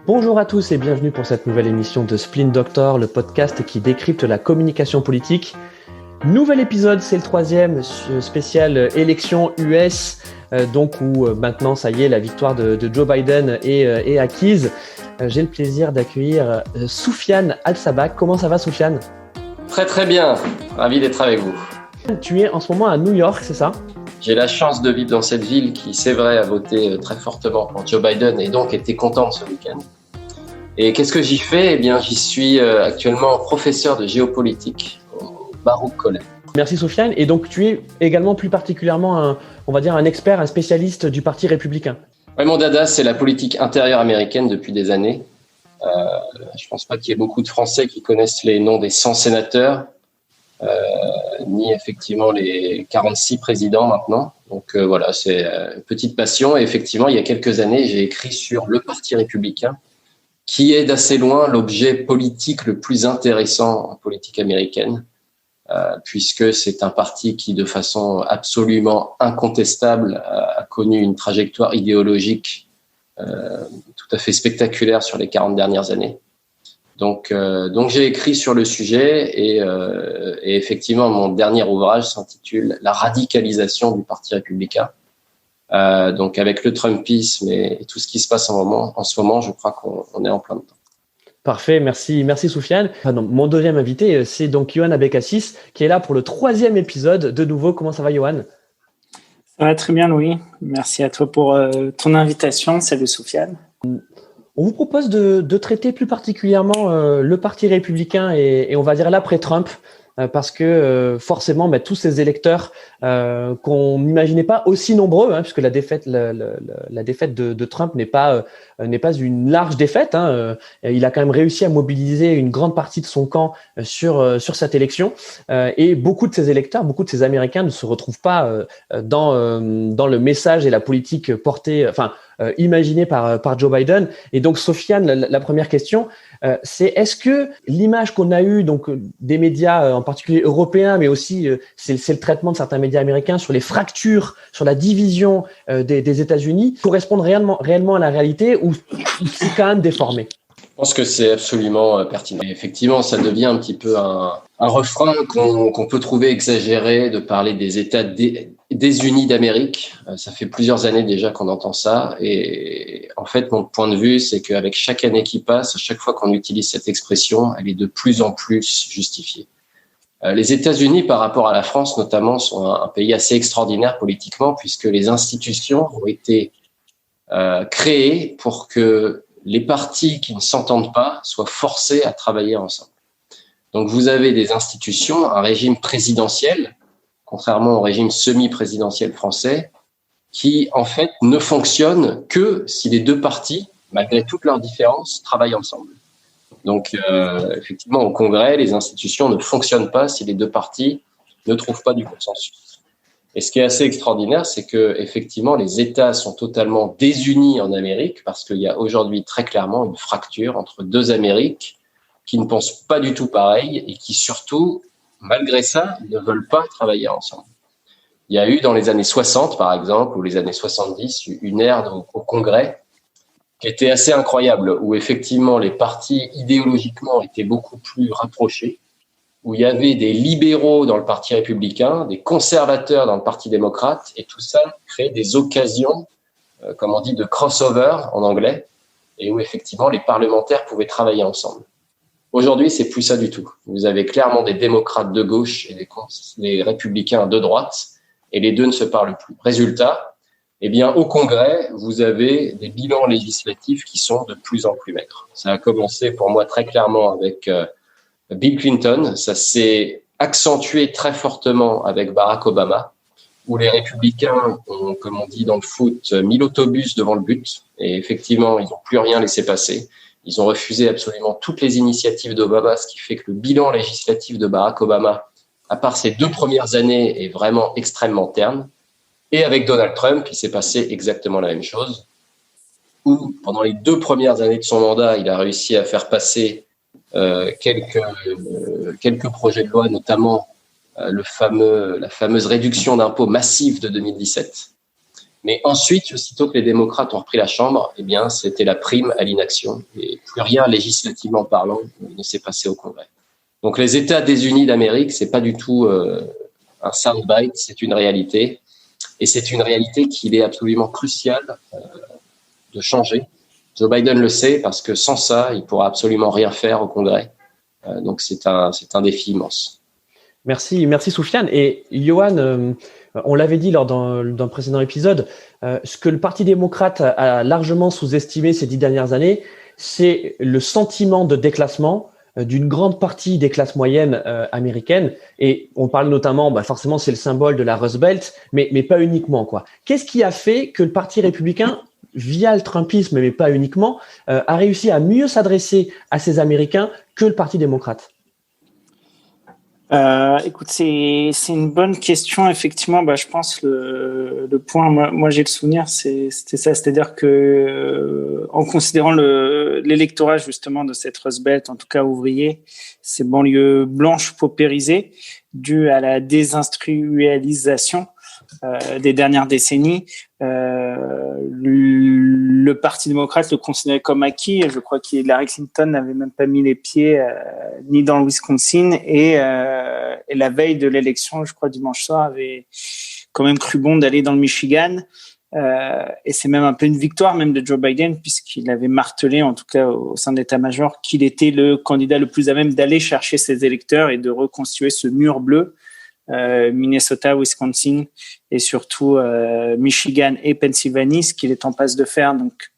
Bonjour à tous et bienvenue pour cette nouvelle émission de Splint Doctor, le podcast qui décrypte la communication politique. Nouvel épisode, c'est le 3e spécial élection US, où maintenant ça y est, la victoire de Joe Biden est acquise. J'ai le plaisir d'accueillir Soufiane Al-Sabak. Comment ça va, Soufiane ? Très très bien, ravi d'être avec vous. Tu es en ce moment à New York, c'est ça ? J'ai la chance de vivre dans cette ville qui, c'est vrai, a voté très fortement pour Joe Biden et donc était contente ce week-end. Et qu'est-ce que j'y fais ? Eh bien, j'y suis actuellement professeur de géopolitique au Baruch College. Merci Soufiane. Et donc, tu es également plus particulièrement un expert, un spécialiste du Parti républicain. Oui, mon dada, c'est la politique intérieure américaine depuis des années. Je ne pense pas qu'il y ait beaucoup de Français qui connaissent les noms des 100 sénateurs, ni effectivement les 46 présidents maintenant. Donc voilà, c'est une petite passion. Et effectivement, il y a quelques années, j'ai écrit sur le Parti républicain, qui est d'assez loin l'objet politique le plus intéressant en politique américaine, puisque c'est un parti qui, de façon absolument incontestable, a connu une trajectoire idéologique tout à fait spectaculaire sur les 40 dernières années. Donc j'ai écrit sur le sujet et effectivement, mon dernier ouvrage s'intitule « La radicalisation du Parti républicain ». Donc avec le Trumpisme et tout ce qui se passe en ce moment, je crois qu'on est en plein dedans. Parfait, merci Soufiane. Mon deuxième invité, c'est donc Yohan Abekassis, qui est là pour le 3e épisode. De nouveau, comment ça va, Yohan ? Ça va très bien, Louis. Merci à toi pour ton invitation. Salut, Soufiane. On vous propose de traiter plus particulièrement le Parti républicain et on va dire l'après-Trump, parce que forcément, tous ces électeurs qu'on n'imaginait pas aussi nombreux, puisque la défaite de Trump n'est pas une large défaite. Il a quand même réussi à mobiliser une grande partie de son camp sur cette élection, et beaucoup de ces électeurs, beaucoup de ces Américains ne se retrouvent pas dans le message et la politique portée, imaginée par Joe Biden. Et donc, Soufiane, la première question, c'est est-ce que l'image qu'on a eue donc des médias, en particulier européens, mais aussi c'est le traitement de certains médias américains sur les fractures, sur la division des États-Unis, correspondent réellement à la réalité ou c'est quand même déformé ? Je pense que c'est absolument pertinent. Et effectivement, ça devient un petit peu un refrain qu'on peut trouver exagéré de parler des États désunis d'Amérique. Ça fait plusieurs années déjà qu'on entend ça. Et en fait, mon point de vue, c'est qu'avec chaque année qui passe, à chaque fois qu'on utilise cette expression, elle est de plus en plus justifiée. Les États-Unis, par rapport à la France notamment, sont un pays assez extraordinaire politiquement, puisque les institutions ont été créées pour que les partis qui ne s'entendent pas soient forcés à travailler ensemble. Donc vous avez des institutions, un régime présidentiel, contrairement au régime semi-présidentiel français, qui en fait ne fonctionne que si les deux partis, malgré toutes leurs différences, travaillent ensemble. Donc effectivement, au Congrès, les institutions ne fonctionnent pas si les deux partis ne trouvent pas du consensus. Et ce qui est assez extraordinaire, c'est que effectivement, les États sont totalement désunis en Amérique parce qu'il y a aujourd'hui très clairement une fracture entre deux Amériques qui ne pensent pas du tout pareil et qui surtout, malgré ça, ne veulent pas travailler ensemble. Il y a eu dans les années 60, par exemple, ou les années 70, une ère au Congrès qui était assez incroyable, où effectivement les partis idéologiquement étaient beaucoup plus rapprochés, où il y avait des libéraux dans le Parti républicain, des conservateurs dans le Parti démocrate, et tout ça créait des occasions, comme on dit, de crossover en anglais, et où effectivement les parlementaires pouvaient travailler ensemble. Aujourd'hui, c'est plus ça du tout. Vous avez clairement des démocrates de gauche et des républicains de droite, et les deux ne se parlent plus. Résultat, eh bien, au Congrès, vous avez des bilans législatifs qui sont de plus en plus maigres. Ça a commencé pour moi très clairement avec Bill Clinton, ça s'est accentué très fortement avec Barack Obama, où les républicains ont, comme on dit dans le foot, mis l'autobus devant le but, et effectivement, ils n'ont plus rien laissé passer. Ils ont refusé absolument toutes les initiatives d'Obama, ce qui fait que le bilan législatif de Barack Obama, à part ces 2 premières années, est vraiment extrêmement terne. Et avec Donald Trump, il s'est passé exactement la même chose, où pendant les 2 premières années de son mandat, il a réussi à faire passer quelques projets de loi, notamment la fameuse réduction d'impôts massive de 2017. Mais ensuite, aussitôt que les démocrates ont repris la Chambre, eh bien, c'était la prime à l'inaction. Et plus rien, législativement parlant, ne s'est passé au Congrès. Donc, les États désunis d'Amérique, c'est pas du tout un soundbite, c'est une réalité. Et c'est une réalité qu'il est absolument crucial de changer. Joe Biden le sait parce que sans ça, il pourra absolument rien faire au Congrès. Donc, c'est un défi immense. Merci Soufiane. Et Johan, on l'avait dit lors d'un précédent épisode, ce que le Parti démocrate a largement sous-estimé ces 10 dernières années, c'est le sentiment de déclassement d'une grande partie des classes moyennes américaines. Et on parle notamment, forcément, c'est le symbole de la Rust Belt, mais pas uniquement, quoi. Qu'est-ce qui a fait que le Parti républicain, via le Trumpisme, mais pas uniquement, a réussi à mieux s'adresser à ces Américains que le Parti démocrate? Écoute, c'est une bonne question. Effectivement, je pense le point, moi j'ai le souvenir, c'était ça, c'est-à-dire que en considérant l'électorat justement de cette Rust Belt, en tout cas ouvrier, ces banlieues blanches paupérisées, dues à la désindustrialisation des dernières décennies, le Parti démocrate le considérait comme acquis. Je crois qu'Hillary Clinton n'avait même pas mis les pieds ni dans le Wisconsin et la veille de l'élection, je crois dimanche soir, avait quand même cru bon d'aller dans le Michigan. Et c'est même un peu une victoire même de Joe Biden puisqu'il avait martelé, en tout cas au sein de l'état-major, qu'il était le candidat le plus à même d'aller chercher ses électeurs et de reconstituer ce mur bleu. Minnesota, Wisconsin et surtout Michigan et Pennsylvanie, ce qu'il est en passe de faire. Donc,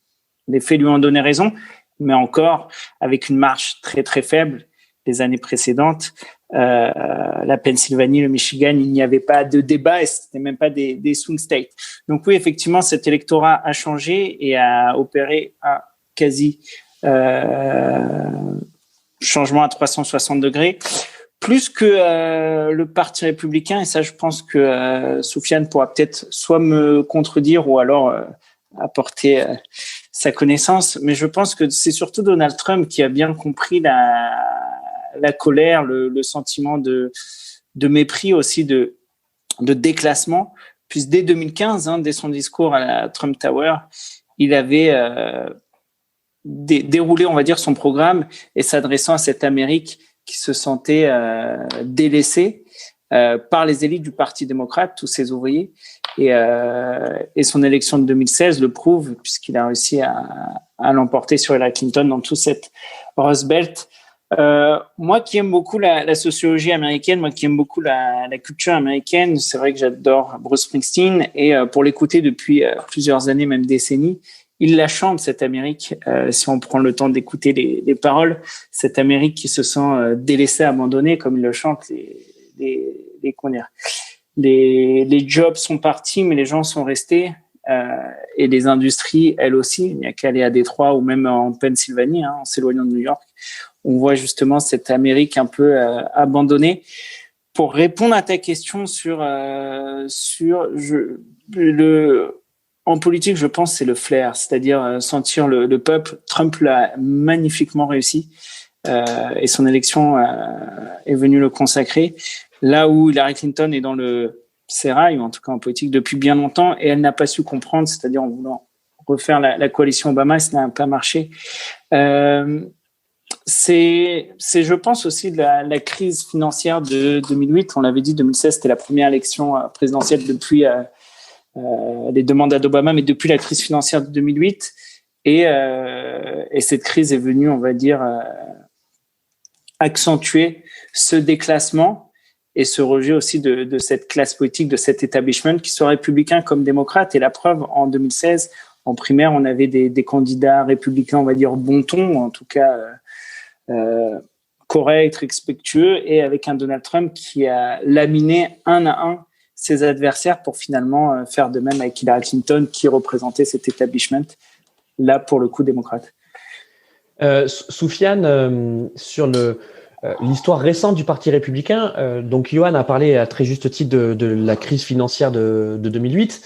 les faits lui ont donné raison, mais encore avec une marge très très faible des années précédentes. La Pennsylvanie, le Michigan, il n'y avait pas de débat et c'était même pas des swing states. Donc oui, effectivement, cet électorat a changé et a opéré un quasi changement à 360 degrés. Plus que le Parti républicain, et ça je pense que Soufiane pourra peut-être soit me contredire ou alors apporter sa connaissance, mais je pense que c'est surtout Donald Trump qui a bien compris la colère, le sentiment de mépris aussi, de déclassement, puisque dès 2015, dès son discours à la Trump Tower, il avait déroulé, on va dire, son programme et s'adressant à cette Amérique qui se sentait délaissé par les élites du Parti démocrate, tous ces ouvriers. Et son élection de 2016 le prouve, puisqu'il a réussi à l'emporter sur Hillary Clinton dans toute cette Rust Belt. Moi qui aime beaucoup la sociologie américaine, moi qui aime beaucoup la culture américaine, c'est vrai que j'adore Bruce Springsteen et pour l'écouter depuis plusieurs années, même décennies, il la chante, cette Amérique, si on prend le temps d'écouter les paroles, cette Amérique qui se sent délaissée, abandonnée, comme il le chante, les jobs sont partis, mais les gens sont restés, et les industries, elles aussi, il n'y a qu'à aller à Détroit ou même en Pennsylvanie, en s'éloignant de New York, on voit justement cette Amérique un peu abandonnée. Pour répondre à ta question en politique, je pense c'est le flair, c'est-à-dire sentir le peuple. Trump l'a magnifiquement réussi et son élection est venue le consacrer. Là où Hillary Clinton est dans le sérail, ou en tout cas en politique, depuis bien longtemps, et elle n'a pas su comprendre, c'est-à-dire en voulant refaire la coalition Obama, ça n'a pas marché. C'est, je pense aussi de la crise financière de 2008. On l'avait dit, 2016, c'était la première élection présidentielle depuis les deux mandats d'Obama, mais depuis la crise financière de 2008. Et cette crise est venue, on va dire, accentuer ce déclassement et ce rejet aussi de cette classe politique, de cet establishment, qui soit républicain comme démocrate. Et la preuve, en 2016, en primaire, on avait des candidats républicains, on va dire, bon ton, en tout cas corrects, respectueux, et avec un Donald Trump qui a laminé un à un ses adversaires pour finalement faire de même avec Hillary Clinton, qui représentait cet establishment, là, pour le coup, démocrate. Soufiane, sur l'histoire récente du Parti républicain, donc Johan a parlé à très juste titre de la crise financière de 2008.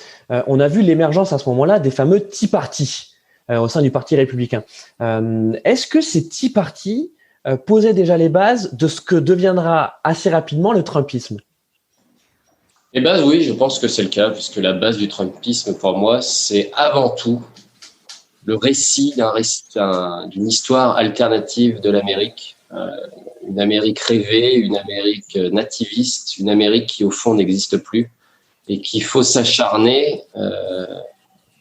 On a vu l'émergence à ce moment-là des fameux Tea Party au sein du Parti républicain. Est-ce que ces Tea Party posaient déjà les bases de ce que deviendra assez rapidement le Trumpisme ? Les bases, oui, je pense que c'est le cas, puisque la base du Trumpisme, pour moi, c'est avant tout le récit d'une histoire alternative de l'Amérique, une Amérique rêvée, une Amérique nativiste, une Amérique qui, au fond, n'existe plus et qu'il faut s'acharner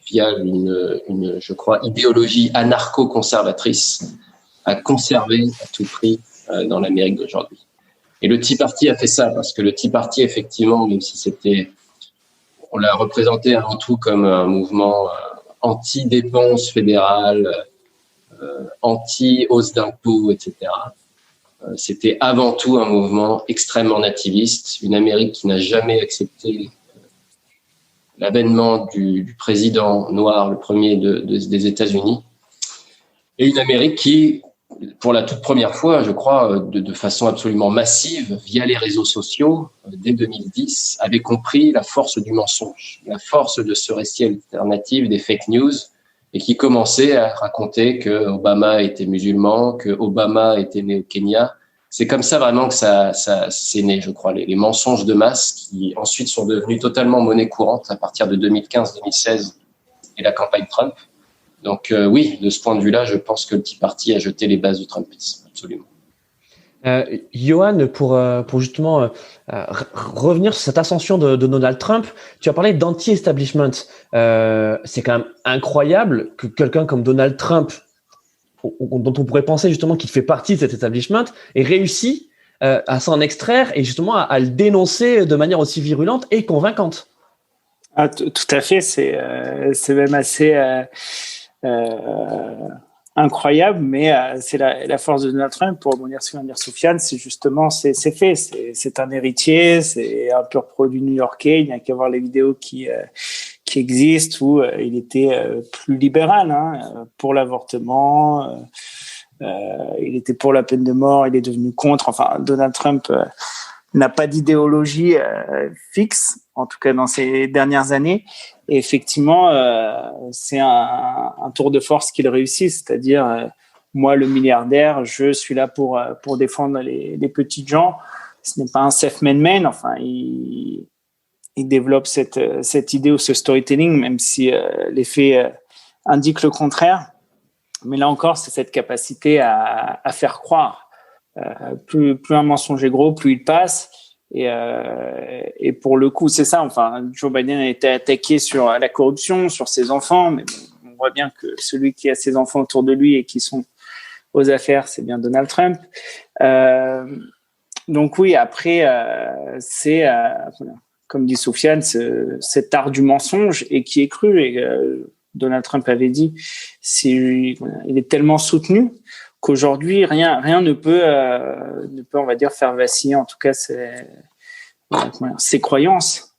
via je crois, idéologie anarcho-conservatrice à conserver à tout prix dans l'Amérique d'aujourd'hui. Et le Tea Party a fait ça, parce que le Tea Party, effectivement, même si on l'a représenté avant tout comme un mouvement anti-dépenses fédérales, anti-hausse d'impôts, etc. C'était avant tout un mouvement extrêmement nativiste, une Amérique qui n'a jamais accepté l'avènement du président noir, le premier des États-Unis, et une Amérique qui, pour la toute première fois, je crois, de façon absolument massive, via les réseaux sociaux, dès 2010, avait compris la force du mensonge, la force de ce récit alternatif des fake news, et qui commençait à raconter que Obama était musulman, que Obama était né au Kenya. C'est comme ça vraiment que ça c'est né, je crois, les mensonges de masse qui ensuite sont devenus totalement monnaie courante à partir de 2015-2016 et la campagne Trump. Donc oui, de ce point de vue-là, je pense que le Tea Party a jeté les bases du Trumpisme, absolument. Johan, pour justement revenir sur cette ascension de Donald Trump, tu as parlé d'anti-establishment. C'est quand même incroyable que quelqu'un comme Donald Trump, dont on pourrait penser justement qu'il fait partie de cet establishment, ait réussi à s'en extraire et justement à le dénoncer de manière aussi virulente et convaincante. Ah, tout à fait, c'est même assez incroyable, mais c'est la force de Donald Trump, pour rebondir sur ce que vient de dire Soufiane, c'est justement, c'est fait, c'est un héritier, c'est un pur produit new-yorkais, il n'y a qu'à voir les vidéos qui existent où il était plus libéral pour l'avortement, il était pour la peine de mort, il est devenu contre, enfin Donald Trump n'a pas d'idéologie fixe, en tout cas dans ces dernières années. Et effectivement, c'est un tour de force qu'il réussit, c'est-à-dire moi, le milliardaire, je suis là pour défendre les petites gens. Ce n'est pas un self-made man. Enfin, il développe cette idée ou ce storytelling, même si les faits indiquent le contraire. Mais là encore, c'est cette capacité à faire croire. Plus un mensonge est gros, plus il passe. Et pour le coup, c'est ça. Enfin, Joe Biden a été attaqué sur la corruption, sur ses enfants, mais on voit bien que celui qui a ses enfants autour de lui et qui sont aux affaires, c'est bien Donald Trump. Donc oui, après, c'est, comme dit Soufiane, cet art du mensonge et qui est cru. Et Donald Trump avait dit, il est tellement soutenu qu'aujourd'hui, rien ne peut, on va dire, faire vaciller, en tout cas, ses croyances.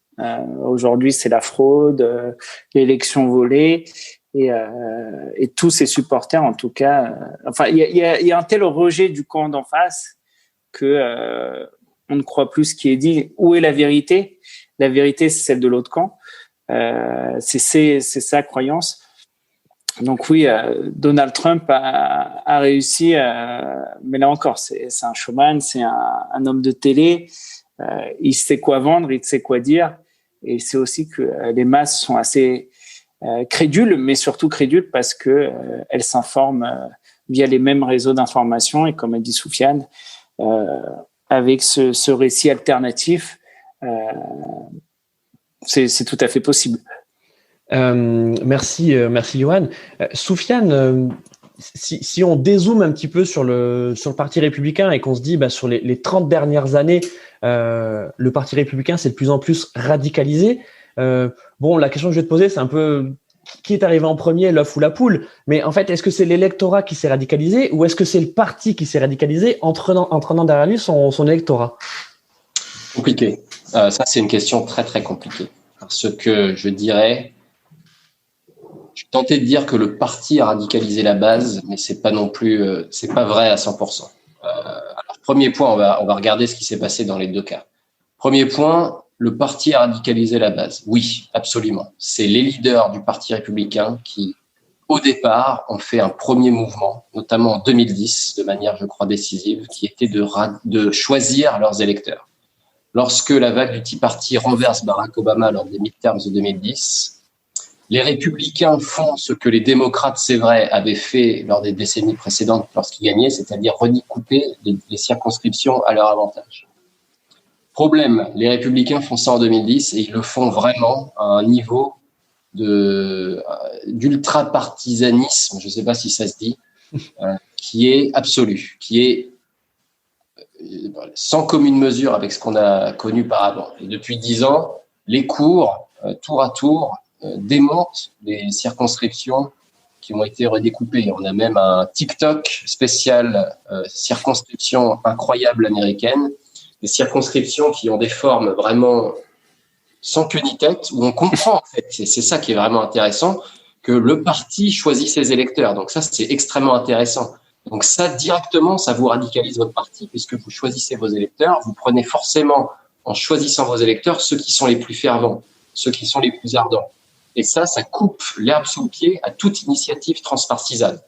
Aujourd'hui, c'est la fraude, l'élection volée, et tous ses supporters, en tout cas. Enfin, il y a un tel rejet du camp d'en face que on ne croit plus ce qui est dit. Où est la vérité? La vérité, c'est celle de l'autre camp. C'est sa croyance. Donc oui, Donald Trump a réussi, mais là encore, c'est un showman, c'est un homme de télé. Il sait quoi vendre, il sait quoi dire, et c'est aussi que les masses sont assez crédules, mais surtout crédules parce que elles s'informent via les mêmes réseaux d'information, et comme a dit Soufiane, avec ce récit alternatif, c'est tout à fait possible. Merci Johan. Soufiane, si on dézoome un petit peu sur le Parti républicain et qu'on se dit sur les 30 dernières années, le Parti républicain s'est de plus en plus radicalisé. La question que je vais te poser, c'est un peu qui est arrivé en premier, l'œuf ou la poule? Mais en fait, est-ce que c'est l'électorat qui s'est radicalisé ou est-ce que c'est le parti qui s'est radicalisé en traînant derrière lui son électorat? Compliqué. Ça, c'est une question très, très compliquée. Parce que je dirais... Je suis tenté de dire que le parti a radicalisé la base, mais c'est pas non plus, c'est pas vrai à 100%. Alors, premier point, on va regarder ce qui s'est passé dans les deux cas. Premier point, le parti a radicalisé la base. Oui, absolument. C'est les leaders du Parti républicain qui, au départ, ont fait un premier mouvement, notamment en 2010, de manière, je crois, décisive, qui était de choisir leurs électeurs. lorsque la vague du Tea Party renverse Barack Obama lors des midterms de 2010, les républicains font ce que les démocrates, c'est vrai, avaient fait lors des décennies précédentes lorsqu'ils gagnaient, c'est-à-dire redécouper les circonscriptions à leur avantage. Problème, les républicains font ça en 2010 et ils le font vraiment à un niveau d'ultra-partisanisme, je ne sais pas si ça se dit, qui est absolu, qui est sans commune mesure avec ce qu'on a connu par avant. Et depuis 10 ans, les cours, tour à tour, démontent les circonscriptions qui ont été redécoupées. On a même un TikTok spécial circonscription incroyable américaine, des circonscriptions qui ont des formes vraiment sans queue ni tête, où on comprend, en fait, c'est ça qui est vraiment intéressant, que le parti choisit ses électeurs. Donc ça, c'est extrêmement intéressant. Donc ça, directement, ça vous radicalise votre parti, puisque vous choisissez vos électeurs. Vous prenez forcément, en choisissant vos électeurs, ceux qui sont les plus fervents, ceux qui sont les plus ardents. Et ça coupe l'herbe sous le pied à toute initiative transpartisane,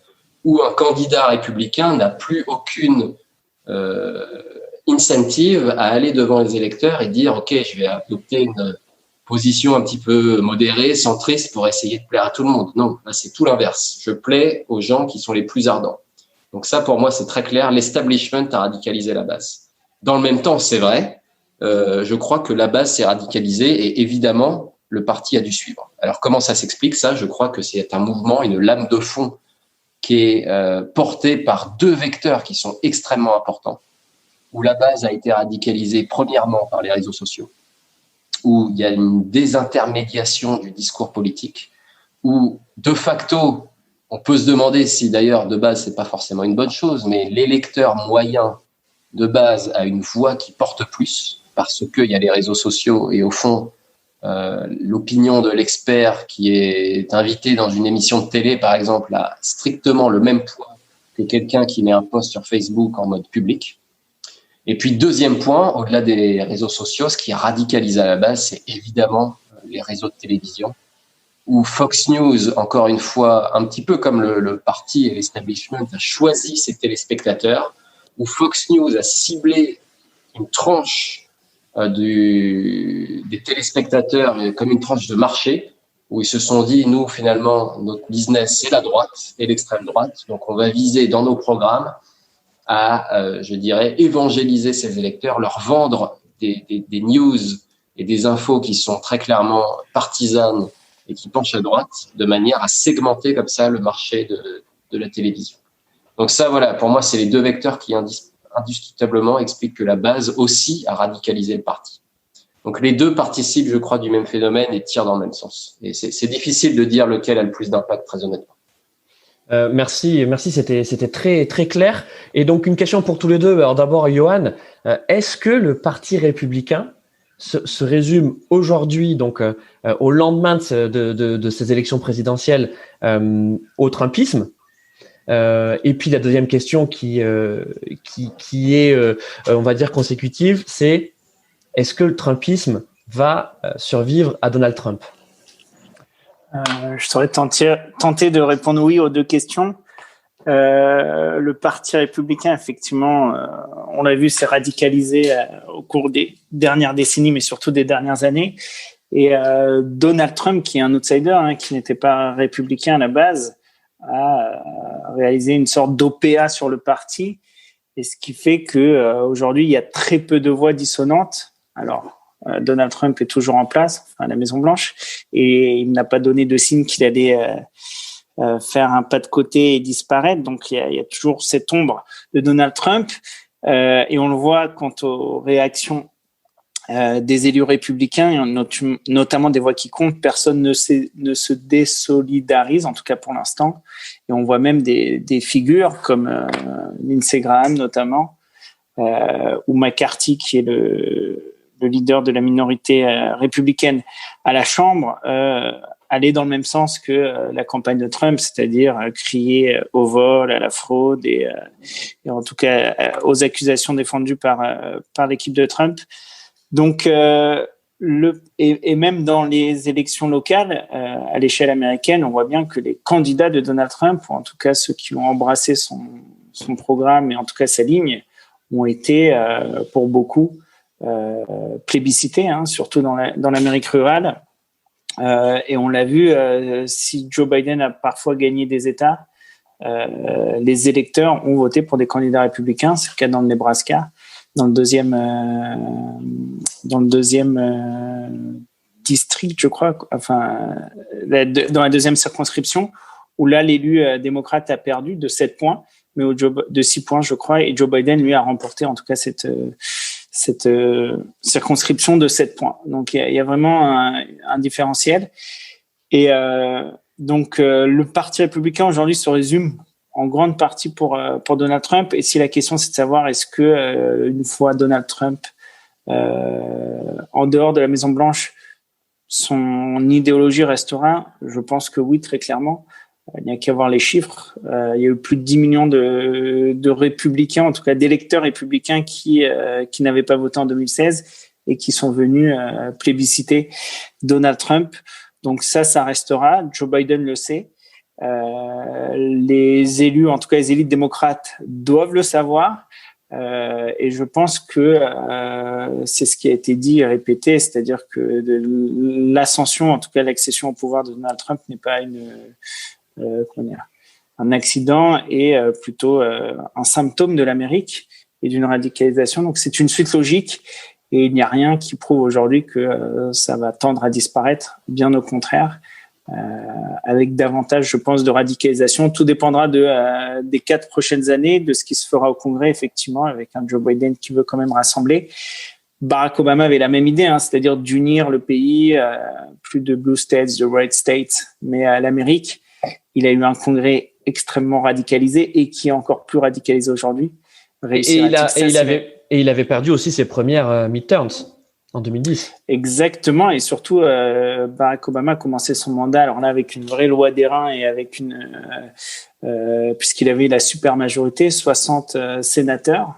où un candidat républicain n'a plus aucune incentive à aller devant les électeurs et dire « Ok, je vais adopter une position un petit peu modérée, centriste pour essayer de plaire à tout le monde. » Non, là, c'est tout l'inverse. Je plais aux gens qui sont les plus ardents. Donc ça, pour moi, c'est très clair. L'establishment a radicalisé la base. Dans le même temps, c'est vrai, je crois que la base s'est radicalisée et évidemment, le parti a dû suivre. Alors, comment ça s'explique, ça? Je crois que c'est un mouvement, une lame de fond qui est portée par deux vecteurs qui sont extrêmement importants, où la base a été radicalisée premièrement par les réseaux sociaux, où il y a une désintermédiation du discours politique, où de facto, on peut se demander si d'ailleurs de base c'est pas forcément une bonne chose, mais l'électeur moyen de base a une voix qui porte plus parce qu'il y a les réseaux sociaux et au fond l'opinion de l'expert qui est invité dans une émission de télé par exemple a strictement le même poids que quelqu'un qui met un post sur Facebook en mode public. Et puis deuxième point, au-delà des réseaux sociaux, ce qui radicalise à la base, c'est évidemment les réseaux de télévision, où Fox News, encore une fois, un petit peu comme le parti et l'establishment, a choisi ses téléspectateurs, où Fox News a ciblé une tranche des téléspectateurs comme une tranche de marché, où ils se sont dit, nous, finalement, notre business, c'est la droite et l'extrême droite, donc on va viser dans nos programmes à, je dirais, évangéliser ces électeurs, leur vendre des news et des infos qui sont très clairement partisanes et qui penchent à droite, de manière à segmenter comme ça le marché de la télévision. Donc ça, voilà, pour moi, c'est les deux vecteurs qui indiscutablement expliquent que la base aussi a radicalisé le parti. Donc les deux participent, je crois, du même phénomène et tirent dans le même sens. Et c'est difficile de dire lequel a le plus d'impact, très honnêtement. Merci, c'était très très clair. Et donc une question pour tous les deux. Alors d'abord, Johan, est-ce que le Parti républicain se résume aujourd'hui, donc au lendemain de ces élections présidentielles, au trumpisme? Et puis la deuxième question qui est, on va dire, consécutive, c'est est-ce que le trumpisme va survivre à Donald Trump? Je saurais tenter de répondre oui aux deux questions. Le Parti républicain, effectivement, on l'a vu, s'est radicalisé au cours des dernières décennies, mais surtout des dernières années. Et Donald Trump, qui est un outsider, qui n'était pas républicain à la base, a réalisé une sorte d'OPA sur le parti. Et ce qui fait que aujourd'hui, il y a très peu de voix dissonantes. Alors, Donald Trump est toujours en place, à la Maison-Blanche, et il n'a pas donné de signe qu'il allait faire un pas de côté et disparaître. Donc, il y a toujours cette ombre de Donald Trump. Et on le voit quant aux réactions des élus républicains, notamment des voix qui comptent. Personne ne se désolidarise, en tout cas pour l'instant. Et on voit même des figures comme Lindsey Graham, notamment, ou McCarthy, qui est le leader de la minorité républicaine à la Chambre, aller dans le même sens que la campagne de Trump, c'est-à-dire crier au vol, à la fraude et en tout cas aux accusations défendues par l'équipe de Trump. Donc, et même dans les élections locales, à l'échelle américaine, on voit bien que les candidats de Donald Trump, ou en tout cas ceux qui ont embrassé son programme et en tout cas sa ligne, ont été pour beaucoup plébiscité, surtout dans l'Amérique rurale. Et on l'a vu, si Joe Biden a parfois gagné des États, les électeurs ont voté pour des candidats républicains. C'est le cas dans le Nebraska, dans le deuxième district, je crois, enfin, dans la deuxième circonscription, où là, l'élu démocrate a perdu de 7 points, mais de 6 points, je crois, et Joe Biden, lui, a remporté en tout cas cette circonscription de 7 points. Donc, il y a vraiment un différentiel. Et donc, le Parti républicain, aujourd'hui, se résume en grande partie pour Donald Trump. Et si la question, c'est de savoir est-ce que, une fois Donald Trump en dehors de la Maison-Blanche, son idéologie restera, je pense que oui, très clairement. Il n'y a qu'à voir les chiffres. Il y a eu plus de 10 millions de républicains, en tout cas d'électeurs républicains qui n'avaient pas voté en 2016 et qui sont venus plébisciter Donald Trump. Donc ça restera. Joe Biden le sait. Les élus, en tout cas les élites démocrates, doivent le savoir. Et je pense que c'est ce qui a été dit et répété, c'est-à-dire que l'ascension, en tout cas l'accession au pouvoir de Donald Trump n'est pas un accident et plutôt un symptôme de l'Amérique et d'une radicalisation. Donc c'est une suite logique et il n'y a rien qui prouve aujourd'hui que ça va tendre à disparaître, bien au contraire. Avec davantage, je pense, de radicalisation. Tout dépendra des 4 prochaines années, de ce qui se fera au Congrès, effectivement, avec un Joe Biden qui veut quand même rassembler. Barack Obama avait la même idée, c'est-à-dire d'unir le pays, plus de blue states, de red states, mais à l'Amérique. Il a eu un Congrès extrêmement radicalisé et qui est encore plus radicalisé aujourd'hui. Il avait perdu aussi ses premières midterms en 2010. Exactement, et surtout Barack Obama a commencé son mandat alors là avec une vraie loi d'airain et avec puisqu'il avait la super majorité, 60 sénateurs,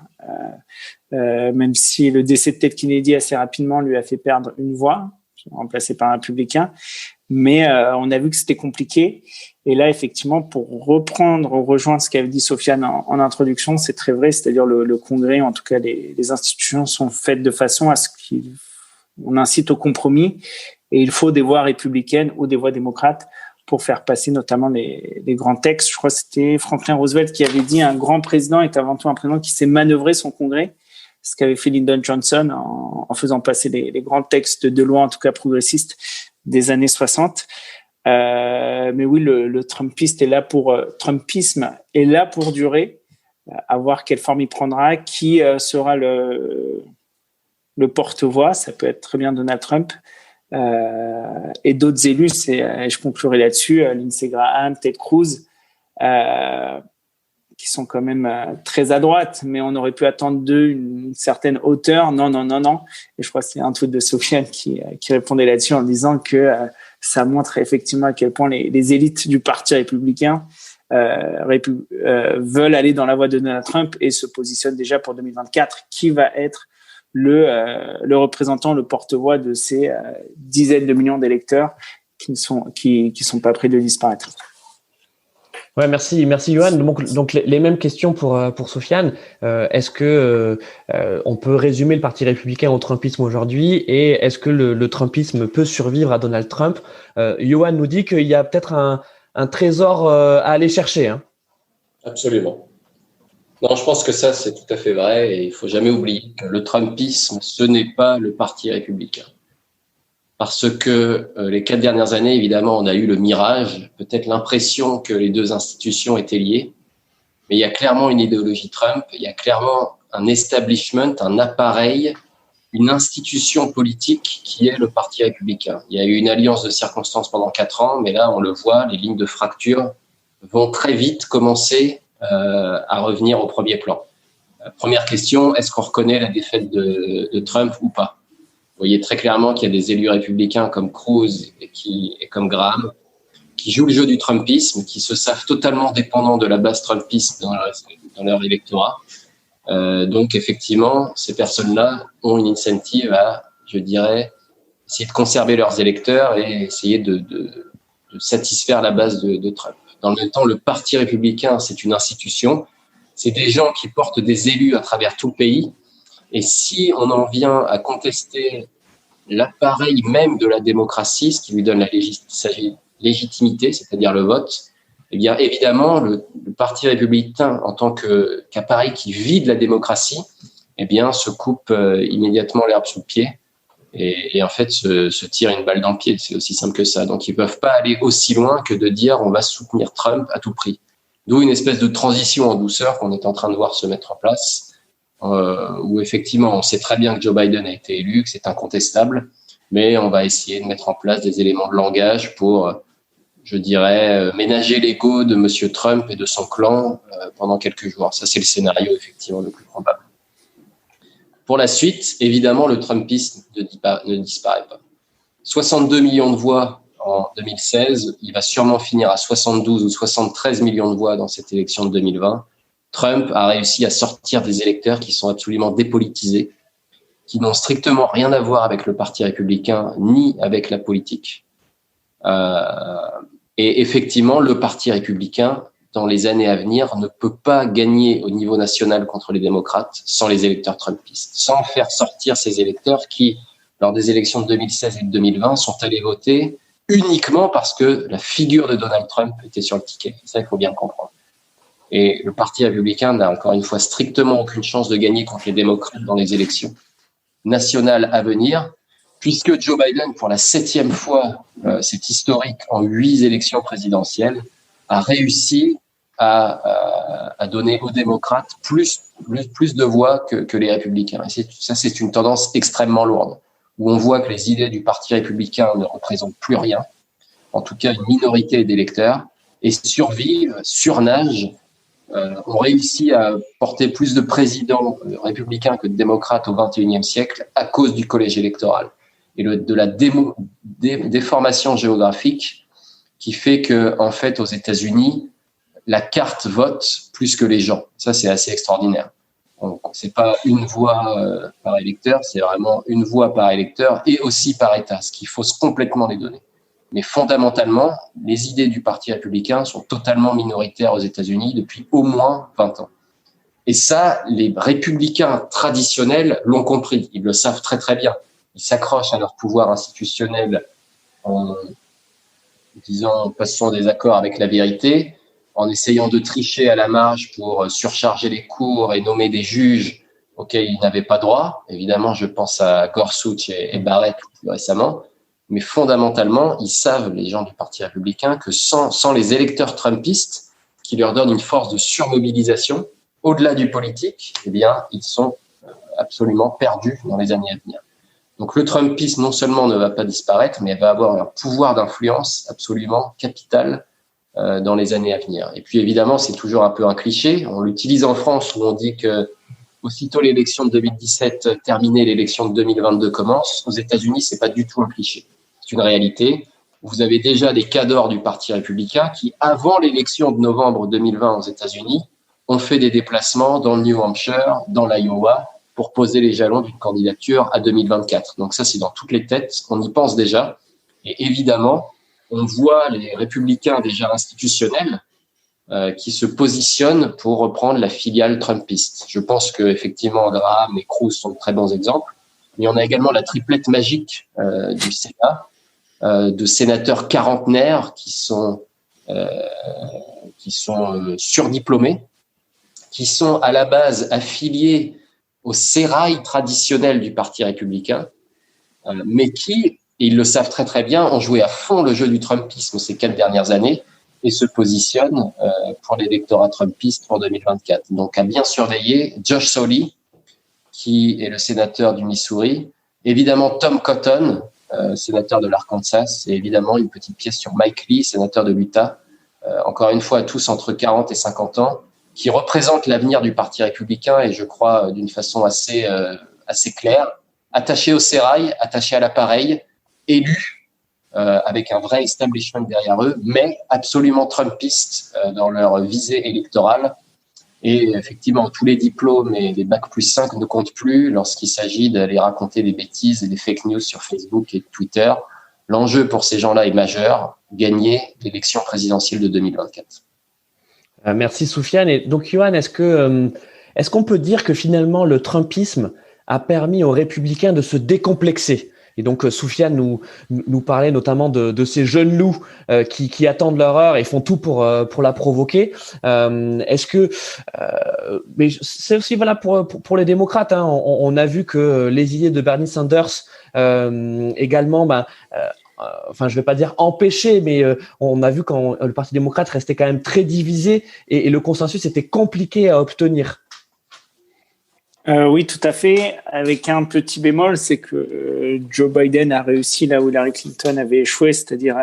même si le décès de Ted Kennedy assez rapidement lui a fait perdre une voix, remplacée par un républicain, mais on a vu que c'était compliqué. Et là, effectivement, pour rejoindre ce qu'avait dit Sofiane en introduction, c'est très vrai, c'est-à-dire le Congrès, en tout cas les institutions sont faites de façon à ce qu'on incite au compromis et il faut des voix républicaines ou des voix démocrates pour faire passer notamment les grands textes. Je crois que c'était Franklin Roosevelt qui avait dit un grand président est avant tout un président qui sait manœuvrer son Congrès, ce qu'avait fait Lyndon Johnson en faisant passer les grands textes de loi, en tout cas progressistes, des années 60. Mais oui, le Trumpisme est là pour durer, à voir quelle forme il prendra, qui sera le porte-voix, ça peut être très bien Donald Trump, et d'autres élus, je conclurai là-dessus, Lindsey Graham, Ted Cruz, qui sont quand même très à droite, mais on aurait pu attendre d'eux une certaine hauteur. Non. Et je crois que c'est un tweet de Sofiane qui répondait là-dessus en disant que ça montre effectivement à quel point les élites du Parti républicain veulent aller dans la voie de Donald Trump et se positionnent déjà pour 2024, qui va être le représentant, le porte-voix de ces dizaines de millions d'électeurs qui sont pas prêts de disparaître. Ouais, merci Johan. Donc les mêmes questions pour Sofiane. Est-ce que on peut résumer le Parti républicain au Trumpisme aujourd'hui et est-ce que le Trumpisme peut survivre à Donald Trump? Johan nous dit qu'il y a peut-être un trésor à aller chercher. Absolument. Non, je pense que ça c'est tout à fait vrai et il faut jamais oublier que le Trumpisme ce n'est pas le Parti républicain. Parce que les 4 dernières années, évidemment, on a eu le mirage, peut-être l'impression que les deux institutions étaient liées. Mais il y a clairement une idéologie Trump, il y a clairement un establishment, un appareil, une institution politique qui est le Parti républicain. Il y a eu une alliance de circonstances pendant 4 ans, mais là, on le voit, les lignes de fracture vont très vite commencer à revenir au premier plan. Première question, est-ce qu'on reconnaît la défaite de Trump ou pas ? Vous voyez très clairement qu'il y a des élus républicains comme Cruz et comme Graham qui jouent le jeu du Trumpisme, qui se savent totalement dépendants de la base Trumpiste dans leur électorat. Donc, effectivement, ces personnes-là ont une incentive à, je dirais, essayer de conserver leurs électeurs et essayer de satisfaire la base de Trump. Dans le même temps, le Parti républicain, c'est une institution. C'est des gens qui portent des élus à travers tout le pays. Et si on en vient à contester l'appareil même de la démocratie, ce qui lui donne sa légitimité, c'est-à-dire le vote, eh bien évidemment, le Parti républicain, en tant qu'appareil qui vide la démocratie, eh bien se coupe immédiatement l'herbe sous le pied et en fait se tire une balle dans le pied. C'est aussi simple que ça. Donc ils peuvent pas aller aussi loin que de dire on va soutenir Trump à tout prix. D'où une espèce de transition en douceur qu'on est en train de voir se mettre en place, où effectivement on sait très bien que Joe Biden a été élu, que c'est incontestable, mais on va essayer de mettre en place des éléments de langage pour, je dirais, ménager l'ego de Monsieur Trump et de son clan pendant quelques jours. Ça, c'est le scénario effectivement le plus probable. Pour la suite, évidemment, le Trumpisme ne disparaît pas. 62 millions de voix en 2016, il va sûrement finir à 72 ou 73 millions de voix dans cette élection de 2020. Trump a réussi à sortir des électeurs qui sont absolument dépolitisés, qui n'ont strictement rien à voir avec le Parti républicain ni avec la politique. Et effectivement, le Parti républicain, dans les années à venir, ne peut pas gagner au niveau national contre les démocrates sans les électeurs trumpistes, sans faire sortir ces électeurs qui, lors des élections de 2016 et de 2020, sont allés voter uniquement parce que la figure de Donald Trump était sur le ticket. Ça, il faut bien comprendre. Et le Parti républicain n'a encore une fois strictement aucune chance de gagner contre les démocrates dans les élections nationales à venir, puisque Joe Biden, pour la 7e fois, c'est historique, en 8 élections présidentielles, a réussi à donner aux démocrates plus de voix que les républicains. Et ça, c'est une tendance extrêmement lourde, où on voit que les idées du Parti républicain ne représentent plus rien, en tout cas une minorité d'électeurs, et survivent, surnagent, ont réussi à porter plus de présidents républicains que de démocrates au XXIe siècle à cause du collège électoral et de la déformation géographique qui fait que, en fait, aux États-Unis, la carte vote plus que les gens. Ça, c'est assez extraordinaire. Donc, c'est pas une voix par électeur, c'est vraiment une voix par électeur et aussi par État, ce qui fausse complètement les données. Mais fondamentalement, les idées du Parti républicain sont totalement minoritaires aux États-Unis depuis au moins 20 ans. Et ça, les républicains traditionnels l'ont compris. Ils le savent très très bien. Ils s'accrochent à leur pouvoir institutionnel en passant des accords avec la vérité, en essayant de tricher à la marge pour surcharger les cours et nommer des juges auxquels ils n'avaient pas droit. Évidemment, je pense à Gorsuch et Barrett plus récemment. Mais fondamentalement, ils savent, les gens du Parti républicain, que sans les électeurs trumpistes, qui leur donnent une force de surmobilisation, au-delà du politique, eh bien, ils sont absolument perdus dans les années à venir. Donc le trumpisme, non seulement ne va pas disparaître, mais va avoir un pouvoir d'influence absolument capital dans les années à venir. Et puis évidemment, c'est toujours un peu un cliché. On l'utilise en France où on dit que aussitôt l'élection de 2017 terminée, l'élection de 2022 commence. Aux États-Unis, c'est pas du tout un cliché. C'est une réalité. Vous avez déjà des cadors du Parti républicain qui, avant l'élection de novembre 2020 aux États-Unis, ont fait des déplacements dans le New Hampshire, dans l'Iowa, pour poser les jalons d'une candidature à 2024. Donc ça, c'est dans toutes les têtes. On y pense déjà. Et évidemment, on voit les républicains déjà institutionnels qui se positionnent pour reprendre la filiale trumpiste. Je pense que effectivement Graham et Cruz sont de très bons exemples. Mais on a également la triplette magique du Sénat, de sénateurs quarantenaires qui sont surdiplômés, qui sont à la base affiliés au sérail traditionnel du Parti républicain, mais qui, et ils le savent très très bien, ont joué à fond le jeu du trumpisme ces 4 dernières années et se positionnent pour l'électorat trumpiste pour 2024. Donc à bien surveiller, Josh Hawley, qui est le sénateur du Missouri, évidemment Tom Cotton, sénateur de l'Arkansas, et évidemment une petite pièce sur Mike Lee, sénateur de l'Utah, encore une fois tous entre 40 et 50 ans, qui représentent l'avenir du Parti républicain et je crois d'une façon assez claire, attachés au sérail, attachés à l'appareil, élus avec un vrai establishment derrière eux, mais absolument trumpistes dans leur visée électorale. Et effectivement, tous les diplômes et les bac+5 ne comptent plus lorsqu'il s'agit d'aller raconter des bêtises et des fake news sur Facebook et Twitter. L'enjeu pour ces gens-là est majeur, gagner l'élection présidentielle de 2024. Merci Soufiane. Et donc Yohan, est-ce qu'on peut dire que finalement le trumpisme a permis aux républicains de se décomplexer. Et donc, Soufiane nous parlait notamment de ces jeunes loups qui attendent leur heure et font tout pour la provoquer. Est-ce que, mais c'est aussi voilà pour les démocrates. Hein, on a vu que les idées de Bernie Sanders également, enfin, je vais pas dire empêcher, mais on a vu quand le Parti démocrate restait quand même très divisé et le consensus était compliqué à obtenir. Oui, tout à fait. Avec un petit bémol, c'est que Joe Biden a réussi là où Hillary Clinton avait échoué, c'est-à-dire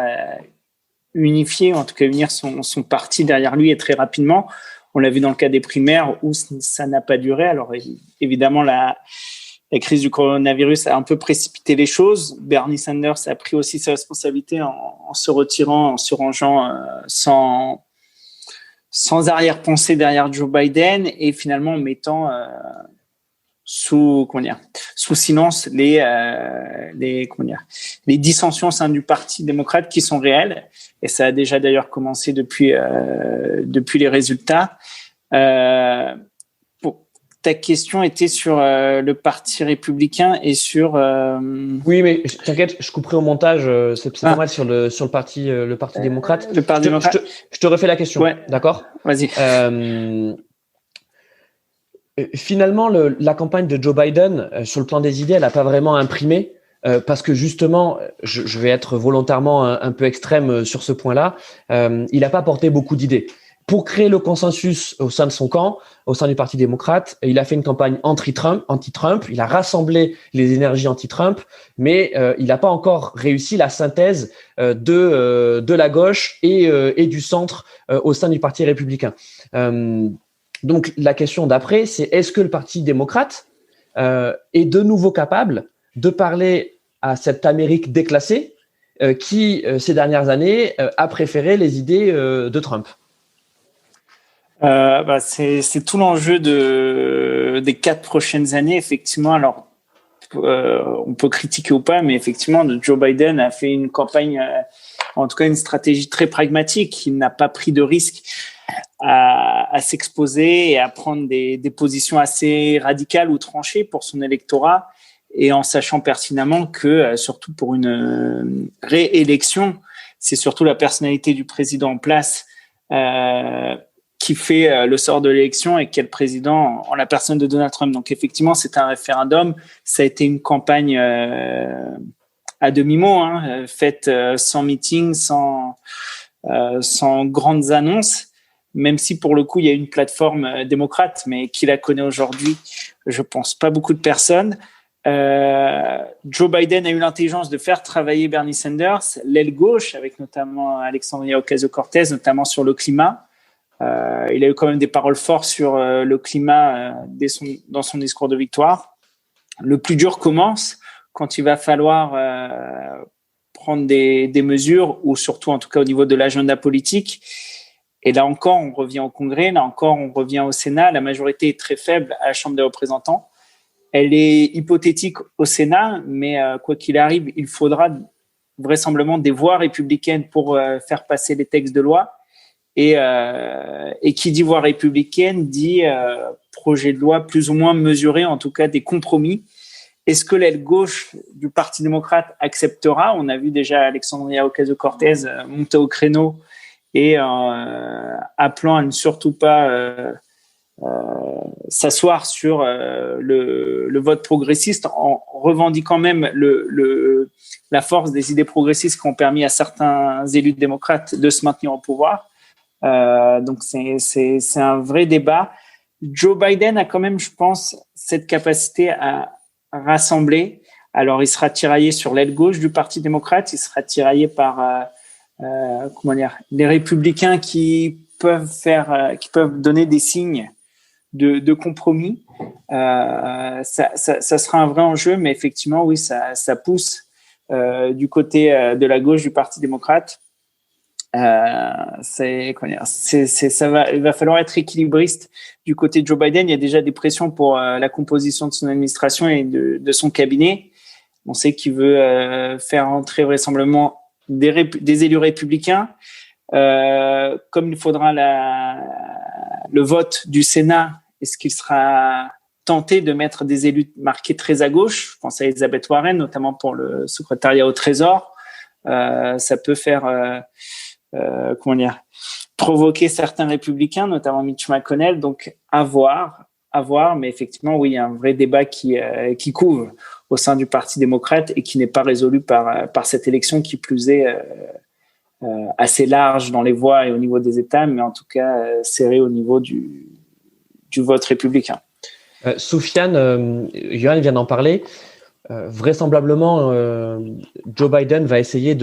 unifier, en tout cas unir son parti derrière lui et très rapidement. On l'a vu dans le cas des primaires où ça n'a pas duré. Alors évidemment, la crise du coronavirus a un peu précipité les choses. Bernie Sanders a pris aussi ses responsabilités en se retirant, en se rangeant sans arrière-pensée derrière Joe Biden et finalement en mettant sous silence les dissensions au sein du Parti démocrate qui sont réelles, et ça a déjà d'ailleurs commencé depuis les résultats. Ta question était sur le Parti républicain et sur Oui, mais t'inquiète, je couperai au montage. C'est pas mal sur le parti démocrate. Le Parti démocrate. Je te refais la question. Ouais. D'accord. Vas-y. Finalement, la campagne de Joe Biden, sur le plan des idées, elle n'a pas vraiment imprimé, parce que justement, je vais être volontairement un peu extrême sur ce point-là, il n'a pas porté beaucoup d'idées. Pour créer le consensus au sein de son camp, au sein du Parti démocrate, il a fait une campagne anti-Trump, il a rassemblé les énergies anti-Trump, mais il n'a pas encore réussi la synthèse de la gauche et du centre au sein du Parti républicain. Donc, la question d'après, c'est est-ce que le Parti démocrate est de nouveau capable de parler à cette Amérique déclassée qui, ces dernières années, a préféré les idées de Trump? C'est tout l'enjeu des 4 prochaines années, effectivement. Alors, on peut critiquer ou pas, mais effectivement, Joe Biden a fait une campagne, en tout cas une stratégie très pragmatique. Il n'a pas pris de risque à s'exposer et à prendre des positions assez radicales ou tranchées pour son électorat, et en sachant pertinemment que, surtout pour une réélection, c'est surtout la personnalité du président en place qui fait le sort de l'élection, et qui est le président en la personne de Donald Trump. Donc effectivement, c'est un référendum. Ça a été une campagne à demi-mot, faite sans meeting, sans grandes annonces, même si pour le coup, il y a une plateforme démocrate, mais qui la connaît aujourd'hui, je pense pas beaucoup de personnes. Joe Biden a eu l'intelligence de faire travailler Bernie Sanders, l'aile gauche, avec notamment Alexandria Ocasio-Cortez, notamment sur le climat. Il a eu quand même des paroles fortes sur le climat dans son discours de victoire. Le plus dur commence quand il va falloir prendre des mesures, ou surtout en tout cas au niveau de l'agenda politique. Et là encore, on revient au Congrès, là encore, on revient au Sénat. La majorité est très faible à la Chambre des représentants. Elle est hypothétique au Sénat, mais quoi qu'il arrive, il faudra vraisemblablement des voix républicaines pour faire passer les textes de loi. Et qui dit voix républicaine dit projet de loi plus ou moins mesuré, en tout cas des compromis. Est-ce que l'aile gauche du Parti démocrate acceptera? On a vu déjà Alexandria Ocasio-Cortez monter au créneau et appelant à ne surtout pas s'asseoir sur le vote progressiste, en revendiquant même la force des idées progressistes qui ont permis à certains élus démocrates de se maintenir au pouvoir. Donc c'est un vrai débat. Joe Biden a quand même, je pense, cette capacité à rassembler. Alors il sera tiraillé sur l'aile gauche du Parti démocrate, il sera tiraillé par les républicains qui peuvent donner des signes de compromis. Ça sera un vrai enjeu, mais effectivement, oui, ça pousse du côté de la gauche du Parti démocrate. Il va falloir être équilibriste du côté de Joe Biden. Il y a déjà des pressions pour la composition de son administration et de son cabinet. On sait qu'il veut faire entrer vraisemblablement des élus républicains. Comme il faudra le vote du Sénat, est-ce qu'il sera tenter de mettre des élus marqués très à gauche. Je pense à Elizabeth Warren, notamment pour le secrétariat au Trésor. Ça peut faire, provoquer certains républicains, notamment Mitch McConnell. Donc, à voir. Mais effectivement, oui, il y a un vrai débat qui couve au sein du Parti démocrate et qui n'est pas résolu par cette élection qui plus est assez large dans les voix et au niveau des États, mais en tout cas serré au niveau du vote républicain. Soufiane, Johan vient d'en parler. Vraisemblablement, Joe Biden va essayer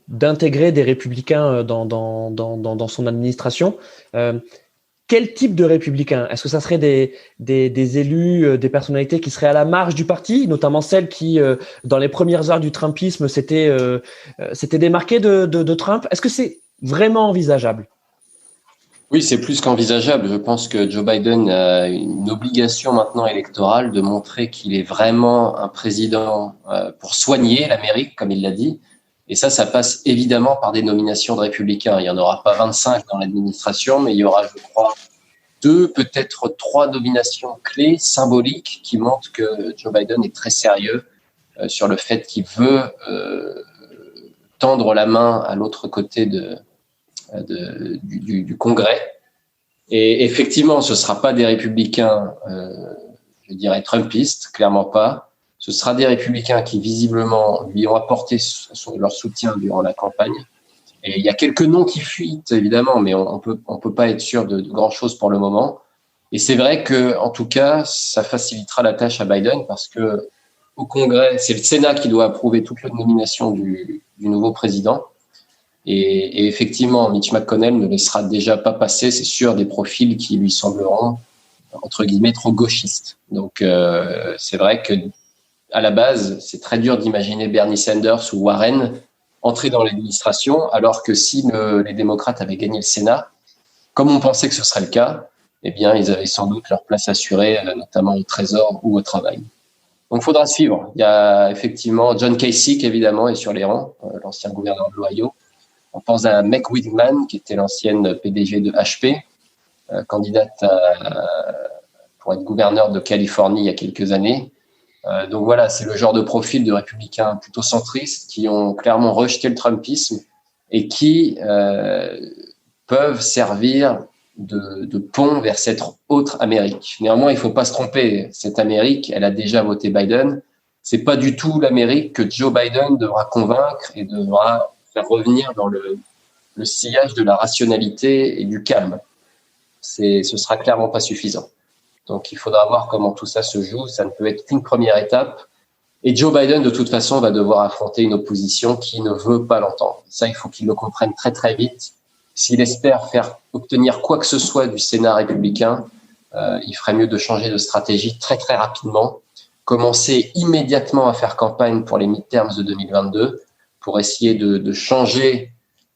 d'intégrer des républicains dans son administration. Quel type de républicains? Est-ce que ça serait des élus, des personnalités qui seraient à la marge du parti, notamment celles qui, dans les premières heures du Trumpisme, s'étaient démarquées de Trump? Est-ce que c'est vraiment envisageable? Oui, c'est plus qu'envisageable. Je pense que Joe Biden a une obligation maintenant électorale de montrer qu'il est vraiment un président pour soigner l'Amérique, comme il l'a dit. Et ça passe évidemment par des nominations de républicains. Il n'y en aura pas 25 dans l'administration, mais il y aura, je crois, 2, peut-être 3 nominations clés, symboliques, qui montrent que Joe Biden est très sérieux sur le fait qu'il veut tendre la main à l'autre côté du Congrès. Et effectivement, ce ne sera pas des républicains, je dirais, trumpistes, clairement pas. Ce sera des républicains qui, visiblement, lui ont apporté leur soutien durant la campagne. Et il y a quelques noms qui fuitent, évidemment, mais on peut pas être sûr de grand-chose pour le moment. Et c'est vrai que, en tout cas, ça facilitera la tâche à Biden parce que au Congrès, c'est le Sénat qui doit approuver toute la nomination du nouveau président. Et effectivement, Mitch McConnell ne laissera déjà pas passer, c'est sûr, des profils qui lui sembleront, entre guillemets, trop gauchistes. Donc, c'est vrai que à la base, c'est très dur d'imaginer Bernie Sanders ou Warren entrer dans l'administration, alors que si les démocrates avaient gagné le Sénat, comme on pensait que ce serait le cas, eh bien, ils avaient sans doute leur place assurée, notamment au Trésor ou au travail. Donc, il faudra suivre. Il y a effectivement John Kasich, évidemment, est sur les rangs, l'ancien gouverneur de l'Ohio. On pense à Meg Whitman, qui était l'ancienne PDG de HP, candidate pour être gouverneur de Californie il y a quelques années. Donc voilà, c'est le genre de profil de républicains plutôt centristes qui ont clairement rejeté le Trumpisme et qui peuvent servir de pont vers cette autre Amérique. Néanmoins, il ne faut pas se tromper. Cette Amérique, elle a déjà voté Biden. C'est pas du tout l'Amérique que Joe Biden devra convaincre et devra faire revenir dans le sillage de la rationalité et du calme. Ce sera clairement pas suffisant. Donc, il faudra voir comment tout ça se joue. Ça ne peut être qu'une première étape. Et Joe Biden, de toute façon, va devoir affronter une opposition qui ne veut pas l'entendre. Ça, il faut qu'il le comprenne très, très vite. S'il espère faire obtenir quoi que ce soit du Sénat républicain, il ferait mieux de changer de stratégie très, très rapidement. Commencer immédiatement à faire campagne pour les midterms de 2022 pour essayer de changer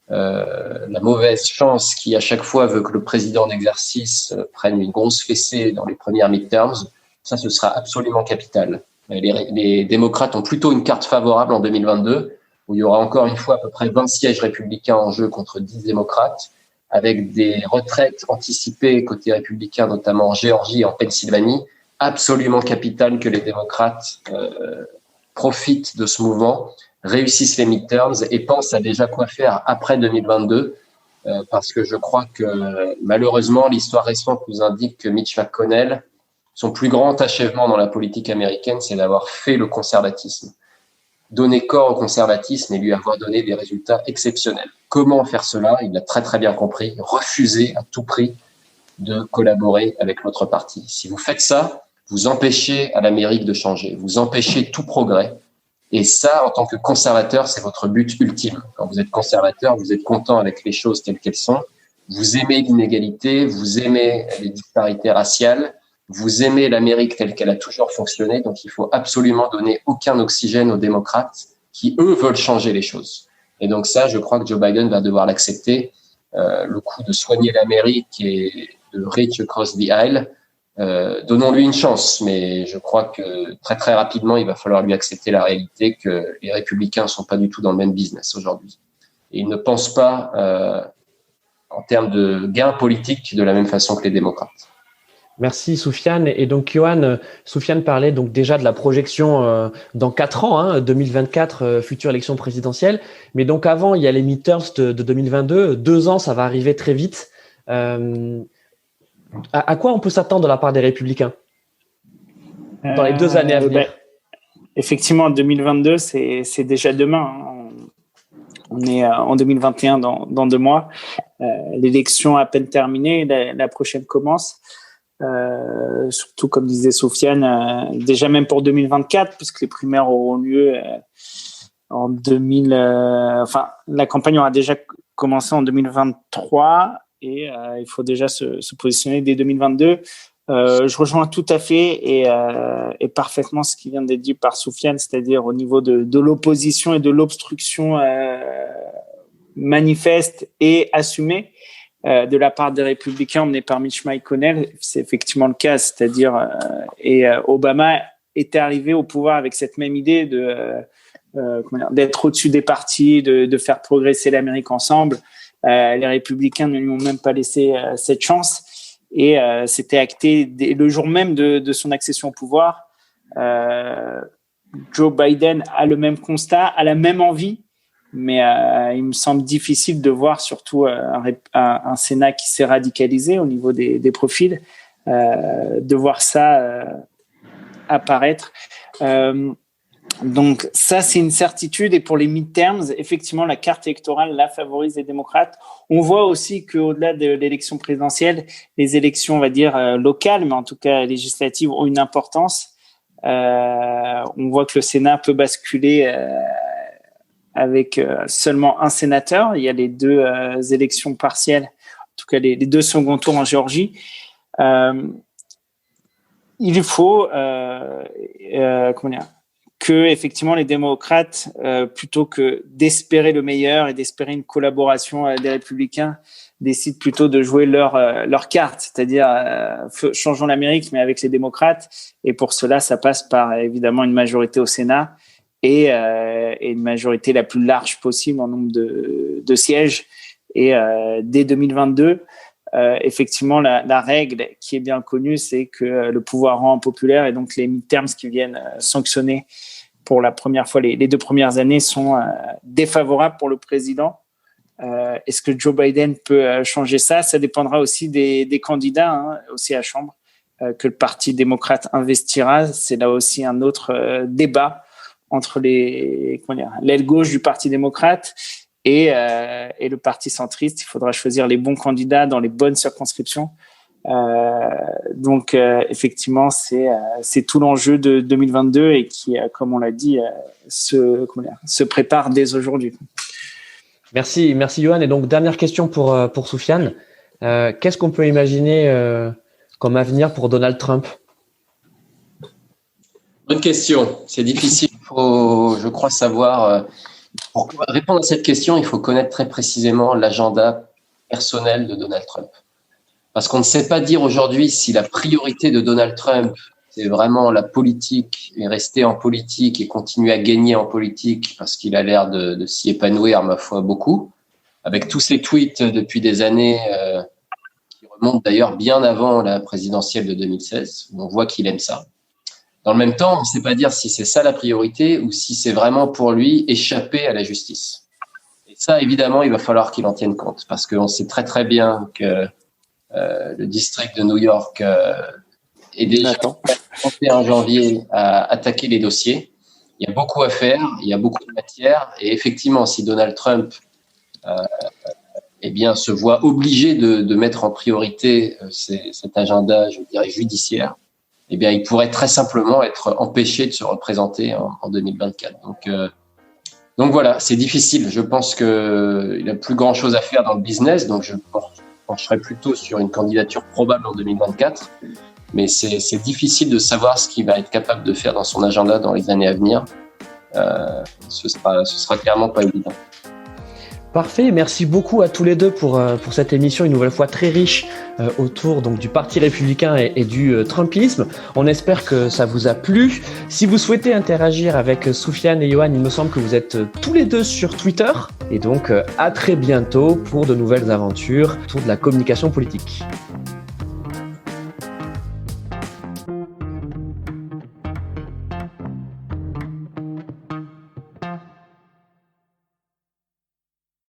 la mauvaise chance qui, à chaque fois, veut que le président en exercice prenne une grosse fessée dans les premières midterms. Ça, ce sera absolument capital. Les démocrates ont plutôt une carte favorable en 2022, où il y aura encore une fois à peu près 20 sièges républicains en jeu contre 10 démocrates, avec des retraites anticipées côté républicain, notamment en Géorgie et en Pennsylvanie. Absolument capital que les démocrates profitent de ce mouvement, réussissent les midterms et pensent à déjà quoi faire après 2022, parce que je crois que malheureusement, l'histoire récente nous indique que Mitch McConnell, son plus grand achèvement dans la politique américaine, c'est d'avoir fait le conservatisme, donner corps au conservatisme et lui avoir donné des résultats exceptionnels. Comment faire cela? Il l'a très très bien compris, refuser à tout prix de collaborer avec l'autre parti. Si vous faites ça, vous empêchez à l'Amérique de changer, vous empêchez tout progrès. Et ça, en tant que conservateur, c'est votre but ultime. Quand vous êtes conservateur, vous êtes content avec les choses telles qu'elles sont. Vous aimez l'inégalité, vous aimez les disparités raciales, vous aimez l'Amérique telle qu'elle a toujours fonctionné. Donc, il faut absolument donner aucun oxygène aux démocrates qui, eux, veulent changer les choses. Et donc ça, je crois que Joe Biden va devoir l'accepter. Le coup de soigner l'Amérique et de reach across the aisle, donnons-lui une chance, mais je crois que très très rapidement, il va falloir lui accepter la réalité que les républicains sont pas du tout dans le même business aujourd'hui. Et ils ne pensent pas en termes de gains politiques de la même façon que les démocrates. Merci Soufiane. Et donc Yohan, Soufiane parlait donc déjà de la projection dans 4 ans, 2024, future élection présidentielle. Mais donc avant, il y a les midterms de 2022. 2 ans, ça va arriver très vite. À quoi on peut s'attendre de la part des Républicains dans les 2 années à venir? Effectivement, 2022, c'est déjà demain. On est en 2021 dans 2 mois. L'élection à peine terminée, la prochaine commence. Surtout, comme disait Soufiane, déjà même pour 2024, puisque les primaires auront lieu en 2000. La campagne aura déjà commencé en 2023 et il faut déjà se positionner dès 2022. Je rejoins tout à fait et parfaitement ce qui vient d'être dit par Soufiane, c'est-à-dire au niveau de l'opposition et de l'obstruction manifeste et assumée de la part des Républicains emmenés par Mitch McConnell. C'est effectivement le cas, c'est-à-dire Obama était arrivé au pouvoir avec cette même idée d'être au-dessus des partis, de faire progresser l'Amérique ensemble. Les Républicains ne lui ont même pas laissé cette chance. Et c'était acté le jour même de son accession au pouvoir. Joe Biden a le même constat, a la même envie, mais il me semble difficile de voir surtout un Sénat qui s'est radicalisé au niveau des profils, de voir ça apparaître. Donc ça, c'est une certitude. Et pour les midterms, effectivement, la carte électorale la favorise les démocrates. On voit aussi qu'au-delà de l'élection présidentielle, les élections, on va dire, locales, mais en tout cas législatives, ont une importance. On voit que le Sénat peut basculer avec seulement un sénateur. Il y a les 2 élections partielles, en tout cas les 2 second tours en Géorgie. Il faut que effectivement les démocrates, plutôt que d'espérer le meilleur et d'espérer une collaboration des Républicains, décident plutôt de jouer leur carte, c'est-à-dire changeons l'Amérique mais avec les démocrates. Et pour cela, ça passe par évidemment une majorité au Sénat et une majorité la plus large possible en nombre de sièges. Et dès 2022, effectivement, la règle qui est bien connue, c'est que le pouvoir rend impopulaire et donc les midterms qui viennent sanctionner pour la première fois les 2 premières années sont défavorables pour le président. Est-ce que Joe Biden peut changer ça? Ça dépendra aussi des candidats aussi à la Chambre que le Parti démocrate investira. C'est là aussi un autre débat entre l'aile gauche du Parti démocrate et le Parti centriste. Il faudra choisir les bons candidats dans les bonnes circonscriptions. Donc effectivement, c'est tout l'enjeu de 2022 et qui, comme on l'a dit, se prépare dès aujourd'hui. Merci Yohan. Et donc dernière question pour Soufiane. Qu'est-ce qu'on peut imaginer comme avenir pour Donald Trump? Bonne question. C'est difficile. Il faut, je crois, savoir. Pour répondre à cette question, il faut connaître très précisément l'agenda personnel de Donald Trump. Parce qu'on ne sait pas dire aujourd'hui si la priorité de Donald Trump, c'est vraiment la politique et rester en politique et continuer à gagner en politique parce qu'il a l'air de s'y épanouir, ma foi, beaucoup. Avec tous ses tweets depuis des années qui remontent d'ailleurs bien avant la présidentielle de 2016, où on voit qu'il aime ça. Dans le même temps, on ne sait pas dire si c'est ça la priorité ou si c'est vraiment pour lui échapper à la justice. Et ça, évidemment, il va falloir qu'il en tienne compte parce qu'on sait très très bien que le district de New York est déjà le 31 janvier à attaquer les dossiers. Il y a beaucoup à faire, il y a beaucoup de matière et effectivement, si Donald Trump se voit obligé de mettre en priorité cet agenda, je dirais, judiciaire, il pourrait très simplement être empêché de se représenter en 2024. Donc voilà, c'est difficile. Je pense qu'il n'a plus grand-chose à faire dans le business, donc je pencherais plutôt sur une candidature probable en 2024. Mais c'est difficile de savoir ce qu'il va être capable de faire dans son agenda dans les années à venir. Ce sera clairement pas évident. Parfait, merci beaucoup à tous les deux pour cette émission une nouvelle fois très riche autour donc du Parti républicain et du Trumpisme. On espère que ça vous a plu. Si vous souhaitez interagir avec Soufiane et Yohan, il me semble que vous êtes tous les deux sur Twitter. Et donc à très bientôt pour de nouvelles aventures autour de la communication politique.